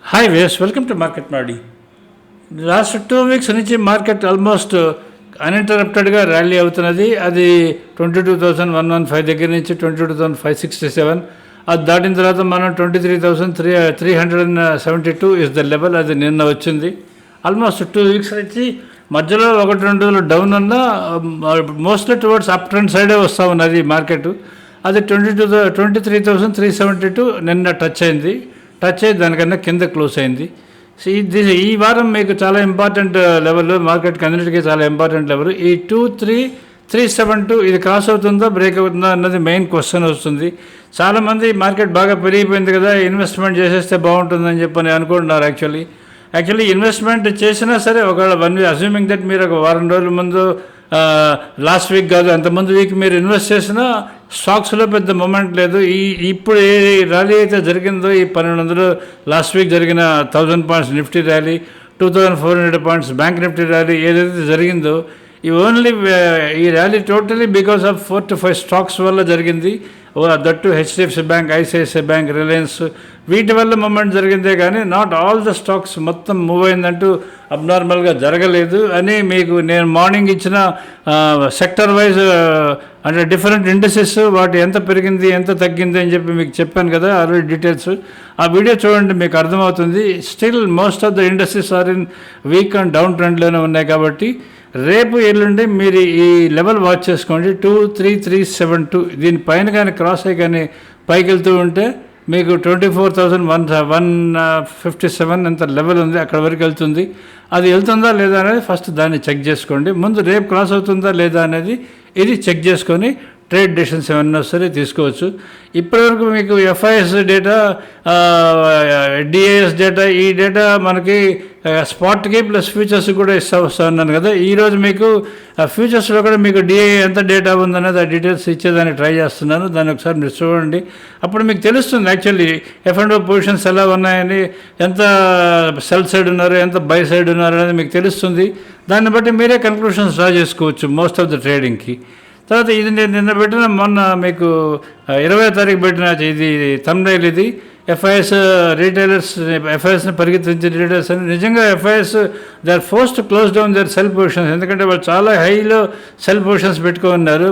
Hi ways welcome to market మాడి. Last 2 weeks నుంచి market almost అన్ఇంటరప్టెడ్గా rally అవుతున్నది. అది 22,115 దగ్గర నుంచి 22,567 అది దాటిన తర్వాత మనం 23,372 ఇస్ ద లెవెల్. అది నిన్న వచ్చింది. ఆల్మోస్ట్ 2 వీక్స్ నుంచి మధ్యలో 1-2 రోజులు డౌన్ ఉన్న మోస్ట్లీ టువర్డ్స్ అప్ ట్రెండ్ సైడే వస్తూ ఉన్నది మార్కెట్. అది 23,372 నిన్న టచ్ అయింది. దానికన్నా కింద క్లోజ్ అయింది. ఈ వారం మీకు చాలా ఇంపార్టెంట్ లెవెల్, మార్కెట్కి అన్నిటికీ చాలా ఇంపార్టెంట్ లెవెల్. ఈ 23,372 ఇది క్రాస్ అవుతుందా బ్రేక్ అవుతుందా అన్నది మెయిన్ క్వశ్చన్ వస్తుంది. చాలామంది మార్కెట్ బాగా పెరిగిపోయింది కదా, ఇన్వెస్ట్మెంట్ చేసేస్తే బాగుంటుందని చెప్పని అనుకుంటున్నారు. యాక్చువల్లీ ఇన్వెస్ట్మెంట్ చేసినా సరే ఒకవేళ 1 వీక్ అస్యూమింగ్ దట్ మీరు ఒక వారం రోజుల ముందు లాస్ట్ వీక్ కాదు అంతమంది వీక్ మీరు ఇన్వెస్ట్ చేసినా స్టాక్స్లో పెద్ద మూమెంట్ లేదు. ఇప్పుడు ఏ ర్యాలీ అయితే జరిగిందో ఈ 1200 లాస్ట్ వీక్ జరిగిన 1000 points Nifty rally, 2400 points bank Nifty rally ఏదైతే జరిగిందో ఈ ఓన్లీ ఈ rally totally because of 4 to 5 stocks వల్ల జరిగింది. That HDFC bank, ICICI bank, Reliance, వీటి వల్ల మూమెంట్ జరిగిందే కానీ నాట్ ఆల్ ద స్టాక్స్ మొత్తం మూవ్ అయిందంటూ అబ్నార్మల్గా జరగలేదు అని మీకు నేను మార్నింగ్ ఇచ్చిన సెక్టర్ వైజ్ అంటే డిఫరెంట్ ఇండస్ట్రీస్ వాటి ఎంత పెరిగింది ఎంత తగ్గింది అని చెప్పి మీకు చెప్పాను కదా ఆల్రెడీ డీటెయిల్స్. ఆ వీడియో చూడండి మీకు అర్థమవుతుంది. Still most of the industries are in weak and down ట్రెండ్లోనే ఉన్నాయి. కాబట్టి రేపు ఎల్లుండి మీరు ఈ లెవెల్ వాచ్ చేసుకోండి. 23,372 దీనిపైన కానీ క్రాస్ అయ్యి కానీ పైకి వెళ్తూ ఉంటే మీకు 24,157 అంత లెవెల్ ఉంది, అక్కడ వరకు వెళ్తుంది. అది వెళ్తుందా లేదా అనేది ఫస్ట్ దాన్ని చెక్ చేసుకోండి. ముందు రేపు క్రాస్ అవుతుందా లేదా అనేది ఇది చెక్ చేసుకొని ట్రేడ్ డెసిషన్స్ ఏమన్నా సరే తీసుకోవచ్చు. ఇప్పటివరకు మీకు ఎఫ్ఐఎస్ డేటా, డిఐఎస్ డేటా, ఈ డేటా మనకి స్పాట్కి ప్లస్ ఫ్యూచర్స్ కూడా వస్తా ఉన్నాను కదా. ఈరోజు మీకు ఫ్యూచర్స్లో కూడా మీకు డిఐ ఎంత డేటా ఉందనేది ఆ డీటెయిల్స్ ఇచ్చేదానికి ట్రై చేస్తున్నాను. దాన్ని ఒకసారి మీరు చూడండి. అప్పుడు మీకు తెలుస్తుంది యాక్చువల్లీ F&O పొజిషన్స్ ఎలా ఉన్నాయని, ఎంత సెల్ సైడ్ ఉన్నారు, ఎంత బై సైడ్ ఉన్నారు అనేది మీకు తెలుస్తుంది. దాన్ని బట్టి మీరే కన్క్లూషన్స్ డ్రా చేసుకోవచ్చు మోస్ట్ ఆఫ్ ద ట్రేడింగ్కి. తర్వాత ఇది నేను నిన్న పెట్టిన మొన్న మీకు 20వ తారీఖు పెట్టిన ఇది థంబ్నెయిల్. ఇది ఎఫ్ఐఎస్ రీటైలర్స్, ఎఫ్ఐఎస్ని పరిగెత్తించిన రీటైలర్స్ అని. నిజంగా FIs they are forced to close down their sell positions. ఎందుకంటే వాళ్ళు చాలా హైలో సెల్ పొజిషన్స్ పెట్టుకున్నారు,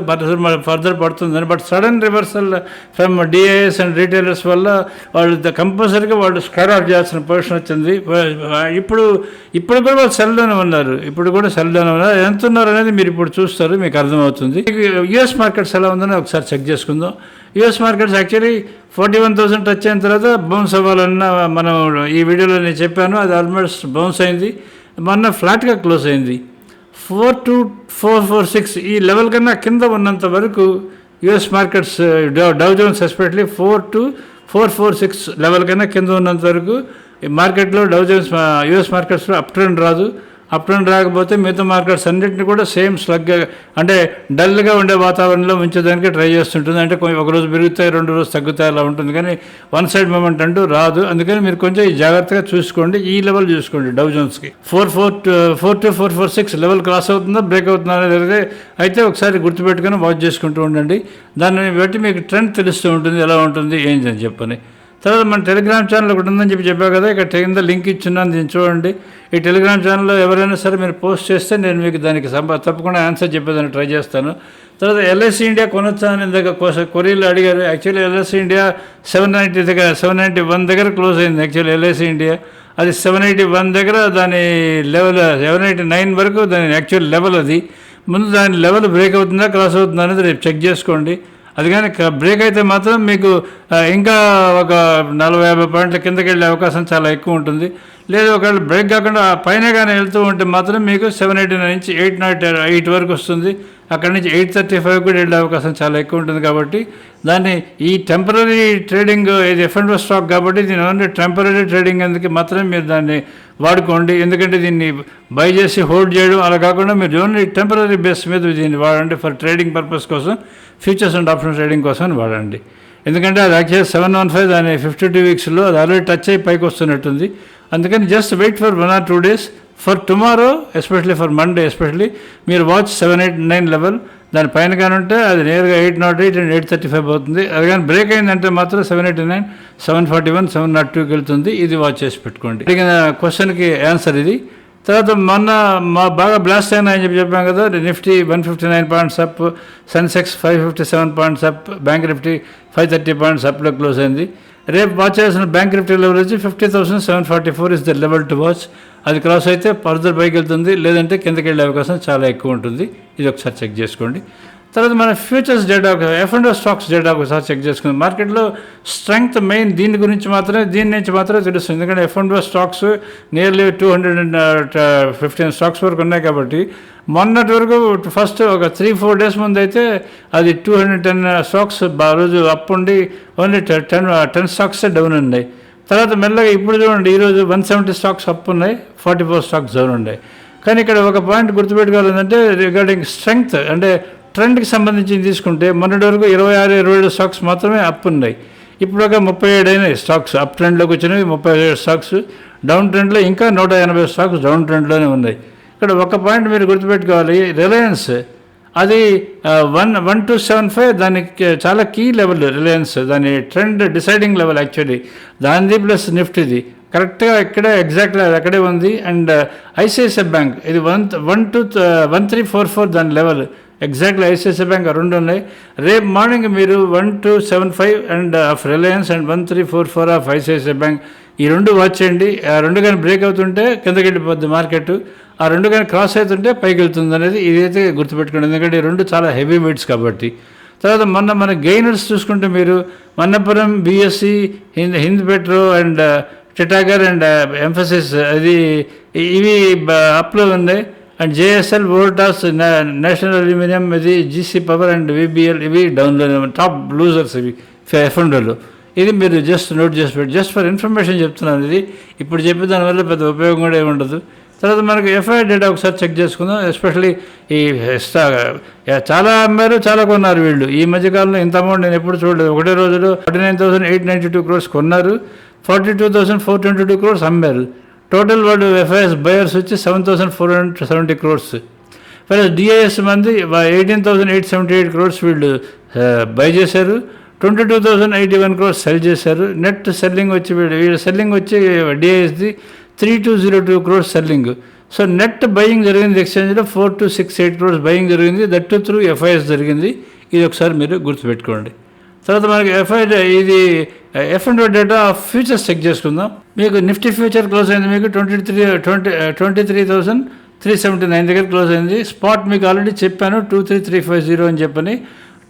ఫర్దర్ పడుతుందని. But sudden reversal from DIs and retailers వల్ల వాళ్ళు కంపల్సరీగా వాళ్ళు స్క్వేర్ ఆఫ్ చేయాల్సిన పొజిషన్ వచ్చింది. ఇప్పుడు కూడా వాళ్ళు సెల్లోనే ఉన్నారు. ఎంత ఉన్నారు అనేది మీరు ఇప్పుడు చూస్తారు, మీకు అర్థమవుతుంది. యుఎస్ మార్కెట్స్ ఎలా ఉందని ఒకసారి చెక్ చేసుకుందాం. యుఎస్ మార్కెట్స్ యాక్చువల్లీ 41,000 టచ్ అయిన తర్వాత బౌన్స్ అవ్వాలన్న మనం ఈ వీడియోలో నేను చెప్పాను. అది ఆల్మోస్ట్ బౌన్స్ అయింది. మొన్న ఫ్లాట్గా క్లోజ్ అయింది. 42446 ఈ లెవెల్ కన్నా కింద ఉన్నంత వరకు US markets, Dow Jones especially 42446 level కన్నా కింద ఉన్నంత వరకు ఈ మార్కెట్లో డౌ జోన్స్ యుఎస్ మార్కెట్స్లో అప్ ట్రెండ్ రాదు. అప్ ట్రెండ్ రాకపోతే మిగతా మార్కెట్స్ అన్నింటినీ కూడా సేమ్ స్లగ్గా అంటే డల్గా ఉండే వాతావరణంలో ఉంచేదానికి ట్రై చేస్తుంటుంది. అంటే ఒకరోజు పెరుగుతాయి, 2 రోజులు తగ్గుతాయి, అలా ఉంటుంది. కానీ వన్ సైడ్ మూమెంట్ అంటూ రాదు. అందుకని మీరు కొంచెం జాగ్రత్తగా చూసుకోండి. ఈ లెవెల్ చూసుకోండి. డౌ జోన్స్కి 42446 లెవెల్ క్రాస్ అవుతుందా బ్రేక్ అవుతుందా అనేది అయితే ఒకసారి గుర్తుపెట్టుకొని వాచ్ చేసుకుంటూ ఉండండి. దాన్ని బట్టి మీకు ట్రెండ్ తెలుస్తూ ఉంటుంది, ఎలా ఉంటుంది ఏంటి అని చెప్పని. తర్వాత మన టెలిగ్రామ్ ఛానల్ ఒకటి ఉందని చెప్పా కదా, ఇక్కడ కింద లింక్ ఇచ్చున్నాను, దీన్ని చూడండి. ఈ టెలిగ్రామ్ ఛానల్లో ఎవరైనా సరే మీరు పోస్ట్ చేస్తే నేను మీకు దానికి తప్పకుండా ఆన్సర్ చెప్పేదానికి ట్రై చేస్తాను. తర్వాత ఎల్ఐసి ఇండియా కొనొచ్చా అని కొరియర్లో అడిగారు. యాక్చువల్లీ ఎల్ఐసి ఇండియా 791 దగ్గర క్లోజ్ అయింది. యాక్చువల్లీ ఎల్ఐసి ఇండియా అది 781 దగ్గర దాని లెవెల్ 789 వరకు దాని యాక్చువల్ లెవెల్. అది ముందు దాని లెవెల్ బ్రేక్ అవుతుందా క్రాస్ అవుతుందా అనేది రేపు చెక్ చేసుకోండి. అది కానీ బ్రేక్ అయితే మాత్రం మీకు ఇంకా ఒక 40-50 పాయింట్ల కిందకి వెళ్ళే అవకాశం చాలా ఎక్కువ ఉంటుంది. లేదా ఒకవేళ బ్రేక్ కాకుండా పైన కానీ వెళ్తూ ఉంటే మాత్రం మీకు 789 నుంచి 808 వరకు వస్తుంది. అక్కడి నుంచి 835 కూడా వెళ్ళే అవకాశం చాలా ఎక్కువ ఉంటుంది. కాబట్టి దాన్ని ఈ టెంపరీ ట్రేడింగ్, ఇది F&O స్టాక్ కాబట్టి దీని ఓన్లీ టెంపరీ ట్రేడింగ్ అందుకే మాత్రమే మీరు దాన్ని వాడుకోండి. ఎందుకంటే దీన్ని బై చేసి హోల్డ్ చేయడం అలా కాకుండా మీరు ఓన్లీ టెంపరీ బేస్ మీద దీన్ని వాడండి. ఫర్ ట్రేడింగ్ పర్పస్ కోసం, ఫ్యూచర్స్ అండ్ ఆప్షన్ ట్రేడింగ్ కోసం వాడండి. ఎందుకంటే అది యాక్చువల్లీ 715 దాని 52 వీక్స్లో అది ఆల్రెడీ టచ్ అయ్యి పైకి వస్తున్నట్టుంది. అందుకని just wait for 1 or 2 days. For tomorrow especially for Monday especially మీరు వాచ్ 789 లెవెల్, దాని పైన కానీ ఉంటే అది నేరుగా 808 అండ్ 835 అవుతుంది. అది కానీ బ్రేక్ అయిందంటే మాత్రం 789, 741, 702కి వెళ్తుంది. ఇది వాచ్ చేసి పెట్టుకోండి. అడిగిన క్వశ్చన్కి ఆన్సర్ ఇది. తర్వాత మొన్న బాగా బ్లాస్ట్ అయినా అని చెప్పాం కదా, Nifty 159 points up, Sensex 557 points up, bank Nifty 530 points అప్లో క్లోజ్ అయింది. రేపు వాచ్ చేయాల్సిన బ్యాంక్ నిఫ్టీ లెవెల్ వచ్చి 50,744 is the level to watch. అది క్రాస్ అయితే ఫర్దర్ పైకి వెళ్తుంది, లేదంటే కిందకి వెళ్ళే అవకాశం చాలా ఎక్కువ ఉంటుంది. ఇది ఒకసారి చెక్ చేసుకోండి. తర్వాత మన futures data, F&O stocks data ఒకసారి చెక్ చేసుకుందాం. మార్కెట్లో స్ట్రెంగ్త్ మెయిన్ దీని నుంచి మాత్రమే తెలుస్తుంది. ఎందుకంటే F&O స్టాక్స్ నియర్లీ 215 స్టాక్స్ వరకు ఉన్నాయి కాబట్టి మొన్నటి వరకు ఫస్ట్ ఒక 3-4 డేస్ ముందు అయితే అది 210 స్టాక్స్ రోజు అప్ ఉండి ఓన్లీ 10 స్టాక్స్ డౌన్ ఉన్నాయి. తర్వాత మెల్లగా ఇప్పుడు చూడండి, ఈరోజు 170 స్టాక్స్ అప్ ఉన్నాయి, 44 స్టాక్స్ డౌన్ ఉన్నాయి. కానీ ఇక్కడ ఒక పాయింట్ గుర్తుపెట్టుకోవాలంటే రిగార్డింగ్ స్ట్రెంగ్త్ అంటే ట్రెండ్కి సంబంధించి తీసుకుంటే మొన్నటి వరకు 26-27 స్టాక్స్ మాత్రమే అప్ ఉన్నాయి. ఇప్పుడు ఒక 37 అయినాయి స్టాక్స్ అప్ ట్రెండ్లోకి వచ్చినవి, 37 స్టాక్స్ డౌన్ ట్రెండ్లో ఇంకా 180 స్టాక్స్ డౌన్ ట్రెండ్లోనే ఉన్నాయి. ఇక్కడ ఒక పాయింట్ మీరు గుర్తుపెట్టుకోవాలి, రిలయన్స్ అది 1275 దానికి చాలా కీ లెవెల్. రిలయన్స్ దాని ట్రెండ్ డిసైడింగ్ లెవెల్ యాక్చువల్లీ దానిది ప్లస్ నిఫ్టీది కరెక్ట్గా ఇక్కడే ఎగ్జాక్ట్లీ అది అక్కడే ఉంది. అండ్ ఐసిఐసిఐ బ్యాంక్ ఇది 1344 దాని లెవెల్ ఎగ్జాక్ట్లీ. ఐసిఐసిఐ బ్యాంక్ రెండు ఉన్నాయి. రేపు మార్నింగ్ మీరు 1275 and of Reliance and 1344 of ICICI bank ఈ రెండు వాచ్ చేయండి. ఆ రెండు కానీ బ్రేక్ అవుతుంటే కిందకి వెళ్ళిపోద్ది మార్కెట్, ఆ రెండు కానీ క్రాస్ అవుతుంటే పైకి వెళ్తుంది అనేది ఇదైతే గుర్తుపెట్టుకోండి. ఎందుకంటే ఈ రెండు చాలా హెవీ వెయిట్స్ కాబట్టి. తర్వాత మన గెయినర్స్ చూసుకుంటే మీరు Manappuram, BSc, Hind petro and Titagarh and emphasis అది ఇవి అప్లో ఉన్నాయి. And JSL, Voltas, national aluminium, ఇది జీసీ పవర్ అండ్ విబిఎల్ ఇవి డౌన్లో టాప్ లూజర్స్ ఇవి F&Oలో. ఇది మీరు జస్ట్ నోట్ చేసి పెట్టి జస్ట్ ఫర్ ఇన్ఫర్మేషన్ చెప్తున్నాను. ఇది ఇప్పుడు చెప్పి దానివల్ల పెద్ద ఉపయోగం కూడా ఏమి ఉండదు. తర్వాత మనకు ఎఫ్ఐ డేటా ఒకసారి చెక్ చేసుకుందాం. ఎస్పెషల్లీ ఈ చాలా అమ్మారు, చాలా కొన్నారు వీళ్ళు ఈ మధ్యకాలంలో. ఇంత అమౌంట్ నేను ఎప్పుడు చూడలేదు. ఒకటే రోజులో 49,892 crores కొన్నారు, 42,422 crores అమ్మారు. టోటల్ వాళ్ళు ఎఫ్ఐఎస్ బయర్స్ వచ్చి 7,470 crores. ప్లస్ డిఐఎస్ మంది 18,878 crores వీళ్ళు బై చేశారు, 22,081 crores సెల్ చేశారు. నెట్ సెల్లింగ్ వచ్చి వీళ్ళ సెల్లింగ్ వచ్చి డిఐఎస్ది 3,202 crores selling. So net buying జరిగింది ఎక్స్చేంజ్లో 4,268 crores బయింగ్ జరిగింది. దట్ త్రూ ఎఫ్ఐఎస్ జరిగింది. ఇది ఒకసారి మీరు గుర్తుపెట్టుకోండి. తర్వాత మనకి ఇది F&O డేటా ఫ్యూచర్స్ చెక్ చేసుకుందాం. మీకు నిఫ్టీ ఫ్యూచర్ క్లోజ్ అయింది మీకు 23,379 దగ్గర క్లోజ్ అయింది. స్పాట్ మీకు ఆల్రెడీ చెప్పాను 23,350 అని చెప్పని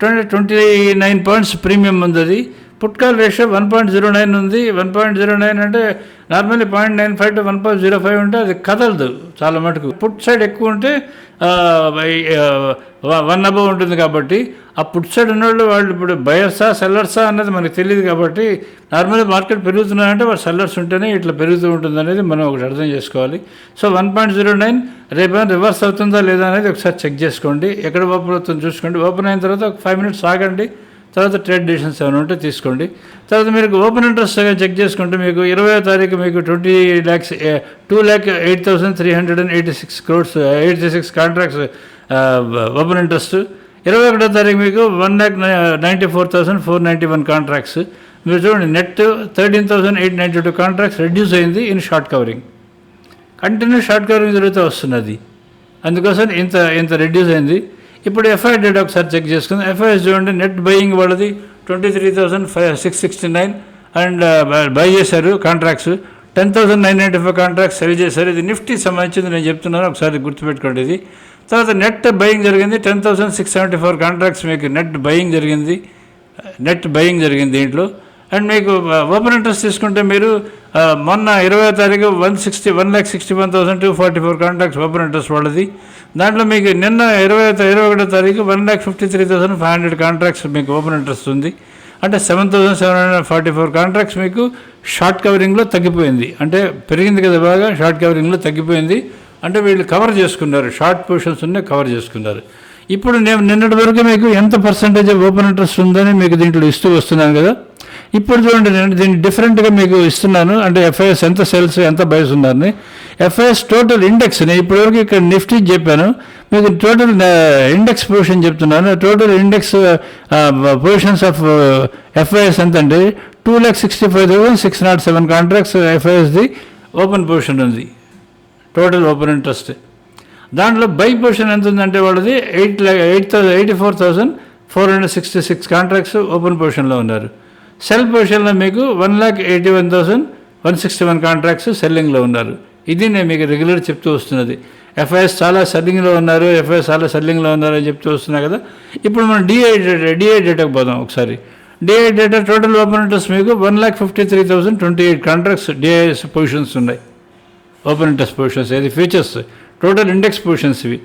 29 పాయింట్స్ ప్రీమియం ఉంది. అది పుట్ కాల్ రేషియో 1.09 ఉంది. 1.09 అంటే నార్మల్లీ 0.95 to 1.05 ఉంటే అది కదలదు చాలా మటుకు. పుట్ సైడ్ ఎక్కువ ఉంటే 1 above ఉంటుంది. కాబట్టి ఆ పుట్ సైడ్ ఉన్నవాళ్ళు వాళ్ళు ఇప్పుడు బయర్సా సెల్లర్సా అన్నది మనకు తెలియదు. కాబట్టి నార్మల్గా మార్కెట్ పెరుగుతున్నాయంటే వాళ్ళు సెల్లర్స్ ఉంటేనే ఇట్లా పెరుగుతూ ఉంటుంది అనేది మనం ఒకటి అర్థం చేసుకోవాలి. సో 1.09 రేపేమైనా రివర్స్ అవుతుందా లేదా అనేది ఒకసారి చెక్ చేసుకోండి. ఎక్కడ ఓపెన్ అవుతుందో చూసుకోండి. ఓపెన్ అయిన తర్వాత ఒక 5 minutes ఆగండి. తర్వాత ట్రేడ్ డిసిషన్స్ ఏమైనా ఉంటే తీసుకోండి. తర్వాత మీకు ఓపెన్ ఇంట్రెస్ట్ చెక్ చేసుకుంటే మీకు 20వ తారీఖు మీకు 2,08,386 crores 86 కాంట్రాక్ట్స్ ఓపెన్ ఇంట్రెస్ట్. 21వ తారీఖు మీకు 1,94,491 కాంట్రాక్ట్స్. మీరు చూడండి నెట్ 13,892 కాంట్రాక్ట్స్ రెడ్యూస్ అయింది in short covering. Continue short covering జరుగుతూ వస్తున్నది, అందుకోసం ఇంత రెడ్యూస్ అయింది. ఇప్పుడు ఎఫ్ఐ డేటా ఒకసారి చెక్ చేసుకుందాం. ఎఫ్ఐఎస్ చూడండి నెట్ బయింగ్ వాళ్ళది 23,669 అండ్ బై చేశారు కాంట్రాక్ట్స్. 10,995 కాంట్రాక్ట్స్ సెల్ చేశారు. ఇది నిఫ్టీ సంబంధించింది నేను చెప్తున్నాను, ఒకసారి గుర్తుపెట్టుకోండి ఇది. తర్వాత నెట్ బయింగ్ జరిగింది 10,674 కాంట్రాక్ట్స్ మీకు నెట్ బయింగ్ జరిగింది దీంట్లో. అండ్ మీకు ఓపెన్ ఇంట్రెస్ట్ తీసుకుంటే మీరు మొన్న 20వ తారీఖు 1,61,244 కాంట్రాక్ట్స్ ఓపెన్ ఇంట్రెస్ట్ వాళ్ళది. దాంట్లో మీకు నిన్న 21వ తారీఖు 1,53,500 కాంట్రాక్ట్స్ మీకు ఓపెన్ ఇంట్రెస్ట్ ఉంది. అంటే 7,744 కాంట్రాక్ట్స్ మీకు షార్ట్ కవరింగ్లో తగ్గిపోయింది. అంటే పెరిగింది కదా బాగా, షార్ట్ కవరింగ్లో తగ్గిపోయింది. అంటే వీళ్ళు కవర్ చేసుకున్నారు, షార్ట్ పొజిషన్స్ ఉన్నాయి కవర్ చేసుకున్నారు. ఇప్పుడు నేను నిన్నటి వరకు మీకు ఎంత పర్సంటేజ్ ఓపెన్ ఇంట్రెస్ట్ ఉందని మీకు దీంట్లో ఇస్తూ వస్తున్నాను కదా. ఇప్పుడు చూడండి, నేను దీన్ని డిఫరెంట్గా మీకు ఇస్తున్నాను. అంటే ఎఫ్ఐఎస్ ఎంత సెల్స్ ఎంత బైస్ ఉన్నారని. ఎఫ్ఐఎస్ టోటల్ ఇండెక్స్, నేను ఇప్పటివరకు ఇక్కడ నిఫ్టీ చెప్పాను, మీకు టోటల్ ఇండెక్స్ పొజిషన్ చెప్తున్నాను. Total index positions of FIs ఎంత అంటే 2,65,607 కాంట్రాక్ట్స్ ఎఫ్ఐఎస్ది ఓపెన్ పొజిషన్ ఉంది, టోటల్ ఓపెన్ ఇంట్రెస్ట్. దాంట్లో బై పొజిషన్ ఎంత ఉందంటే వాళ్ళది 84,466 కాంట్రాక్ట్స్ ఓపెన్ పొజిషన్లో ఉన్నారు. సెల్ పొజిషన్లో మీకు 1,81,161 కాంట్రాక్ట్స్ సెల్లింగ్లో ఉన్నారు. ఇది నేను మీకు రెగ్యులర్ చెప్తూ వస్తున్నది. ఎఫ్ఐఎస్ చాలా సెల్లింగ్లో ఉన్నారు, ఎఫ్ఐఎస్ చాలా సెల్లింగ్లో ఉన్నారు అని చెప్తూ వస్తున్నా కదా. ఇప్పుడు మనం డిఐ డేటాకు పోదాం ఒకసారి. DI data total open interest మీకు 1,53,028 కాంట్రాక్ట్స్ డిఐఎస్ పొజిషన్స్ ఉన్నాయి, ఓపెన్ ఇంట్రెస్ట్ పొజిషన్స్. ఇది ఫ్యూచర్స్ టోటల్ ఇండెక్స్ పొజిషన్స్ ఇవి.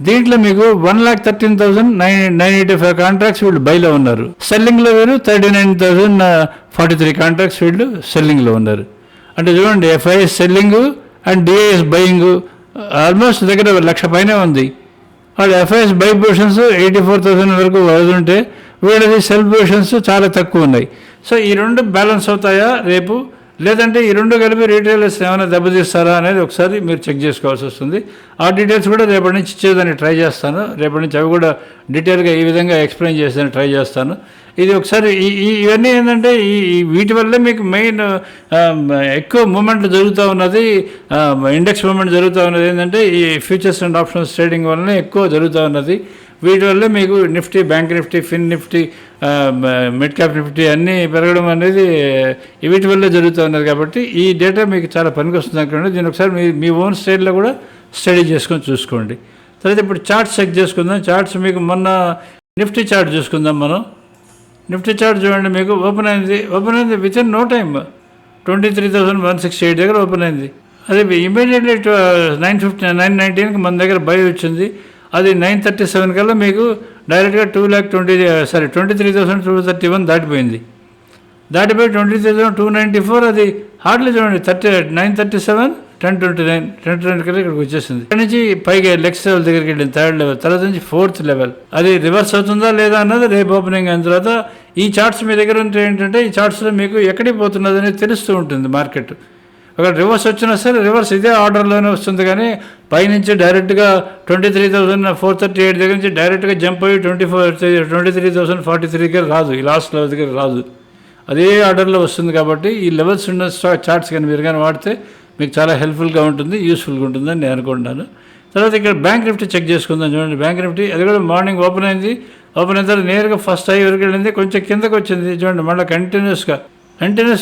దీంట్లో మీకు 1,13,985 కాంట్రాక్ట్స్ వీళ్ళు బైలో ఉన్నారు. సెల్లింగ్లో వీళ్ళు 39,043 కాంట్రాక్ట్స్ వీళ్ళు సెల్లింగ్లో ఉన్నారు. అంటే చూడండి, FIs selling and DIs buying almost దగ్గర 1,00,000 పైనే ఉంది. వాళ్ళు ఎఫ్ఐఎస్ బై పొజిషన్స్ 84,000 వరకు వదులుంటే వీళ్ళది సెల్ పొజిషన్స్ చాలా తక్కువ ఉన్నాయి. సో ఈ రెండు బ్యాలెన్స్ అవుతాయా రేపు, లేదంటే ఈ రెండు కలిపి రీటైలర్స్ ఏమైనా దెబ్బతీస్తారా అనేది ఒకసారి మీరు చెక్ చేసుకోవాల్సి వస్తుంది. ఆ డీటెయిల్స్ కూడా రేపటి నుంచి ఇచ్చేదాన్ని ట్రై చేస్తాను. రేపటి నుంచి అవి కూడా డీటెయిల్గా ఈ విధంగా ఎక్స్ప్లెయిన్ చేసేదాన్ని ట్రై చేస్తాను. ఇది ఒకసారి ఇవన్నీ ఏంటంటే వీటి వల్లే మీకు మెయిన్ ఎక్కువ మూమెంట్ జరుగుతూ ఉన్నది, ఇండెక్స్ మూమెంట్ జరుగుతూ ఉన్నది ఏంటంటే ఈ ఫ్యూచర్స్ అండ్ ఆప్షన్స్ ట్రేడింగ్ వల్లనే ఎక్కువ జరుగుతూ ఉన్నది. వీటి వల్లే మీకు నిఫ్టీ, బ్యాంక్ నిఫ్టీ, ఫిన్ నిఫ్టీ, మిడ్ క్యాప్ నిఫ్టీ అన్నీ పెరగడం అనేది వీటి వల్లే జరుగుతూ ఉన్నది. కాబట్టి ఈ డేటా మీకు చాలా పనికి వస్తుంది అనుకోండి. దీని ఒకసారి మీ ఓన్ స్టైల్లో కూడా స్టడీ చేసుకొని చూసుకోండి. తర్వాత ఇప్పుడు చార్ట్స్ చెక్ చేసుకుందాం. చార్ట్స్ మీకు మొన్న నిఫ్టీ చార్ట్ చూసుకుందాం మనం. నిఫ్టీ చార్ట్ చూడండి, మీకు ఓపెన్ అయింది విత్ ఇన్ నో టైమ్ 23,168 దగ్గర ఓపెన్ అయింది. అది ఇమీడియట్లీ 919కి మన దగ్గర బై వచ్చింది. అది 937 కల్లా మీకు డైరెక్ట్గా 23,231 దాటిపోయింది. 23,294 అది హార్డ్లీ చూడండి 937, 1029 కల్లా ఇక్కడికి వచ్చేసింది. ఇక్కడ నుంచి పైగా నెక్స్ట్ లెవెల్ దగ్గరికి వెళ్ళింది, థర్డ్ లెవెల్. తర్వాత నుంచి ఫోర్త్ లెవెల్. అది రివర్స్ అవుతుందా లేదా అన్నది రేపు ఓపెనింగ్ అయిన తర్వాత. ఈ చార్ట్స్ మీ దగ్గర ఉంటే ఏంటంటే ఈ చార్ట్స్లో మీకు ఎక్కడికి పోతున్నది అనేది తెలుస్తూ ఉంటుంది మార్కెట్. ఒక రివర్స్ వచ్చినా సరే రివర్స్ ఇదే ఆర్డర్లోనే వస్తుంది, కానీ పైనుంచి డైరెక్ట్గా 23,438 దగ్గర నుంచి డైరెక్ట్గా జంప్ అయ్యి 23,043 రాదు, ఈ లాస్ట్ లెవెల్ దగ్గర రాదు. అదే ఆర్డర్లో వస్తుంది. కాబట్టి ఈ లెవెల్స్ ఉన్న చార్ట్స్ కానీ మీరు కానీ వాడితే మీకు చాలా హెల్ప్ఫుల్గా ఉంటుంది, యూస్ఫుల్గా ఉంటుందని నేను అనుకుంటున్నాను. తర్వాత ఇక్కడ బ్యాంక్ నిఫ్టీ చెక్ చేసుకుందాం. చూడండి, బ్యాంక్ నిఫ్టీ అది కూడా మార్నింగ్ ఓపెన్ అయింది. ఓపెన్ అయిన తర్వాత నేరుగా ఫస్ట్ హై వరకు వెళ్ళింది, కొంచెం కిందకు వచ్చింది. చూడండి, మళ్ళీ కంటిన్యూస్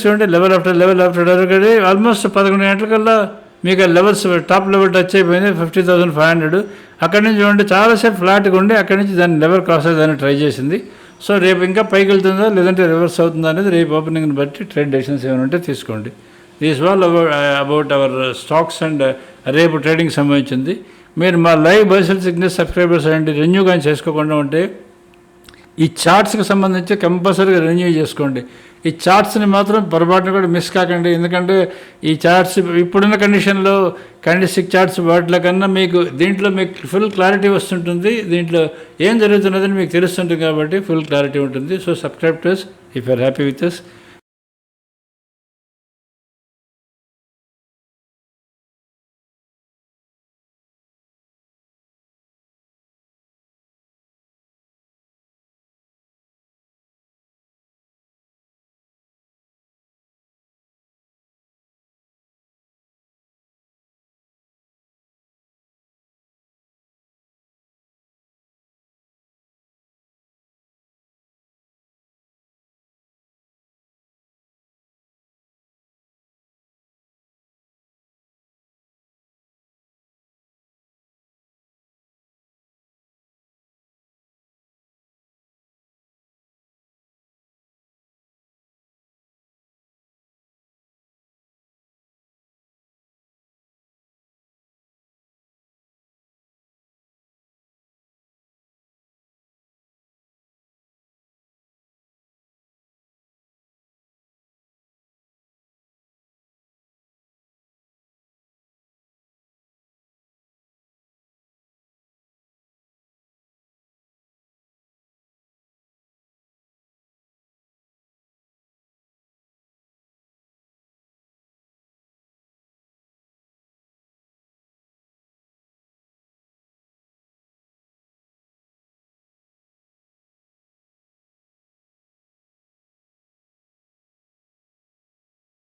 చూడండి, లెవెల్ ఆఫ్టర్ లెవెల్ ఆల్మోస్ట్ 11 గంటలకల్లా మీకు లెవెల్స్ టాప్ లెవెల్ టచ్ అయిపోయింది 50,500. అక్కడి నుంచి చూడండి చాలాసేపు ఫ్లాట్గా ఉండి అక్కడి నుంచి దాన్ని లెవెల్ క్రాస్ అయ్యేదాన్ని ట్రై చేసింది. సో రేపు ఇంకా పైకి వెళ్తుందా లేదంటే రివర్స్ అవుతుందా అనేది రేపు ఓపెనింగ్ని బట్టి ట్రేడ్ డెసిషన్స్ ఏమైనా ఉంటే తీసుకోండి. This all about our stocks and రేపు ట్రేడింగ్ సంబంధించింది. మీరు మా లైవ్ బైసెల్ సిగ్నల్ సబ్స్క్రైబర్స్ అండి రెన్యూ కానీ చేసుకోకుండా ఉంటే ఈ చార్ట్స్కి సంబంధించి కంపల్సరీగా రెన్యూ చేసుకోండి. ఈ చార్ట్స్ని మాత్రం పొరపాటున కూడా మిస్ కాకండి. ఎందుకంటే ఈ చార్ట్స్ ఇప్పుడున్న కండిషన్లో క్యాండిల్స్టిక్ చార్ట్స్ వాటిలో కన్నా మీకు దీంట్లో మీకు ఫుల్ క్లారిటీ వస్తుంటుంది. దీంట్లో ఏం జరుగుతున్నదని మీకు తెలుస్తుంటుంది కాబట్టి ఫుల్ క్లారిటీ ఉంటుంది. So subscribe to us if you are happy with us.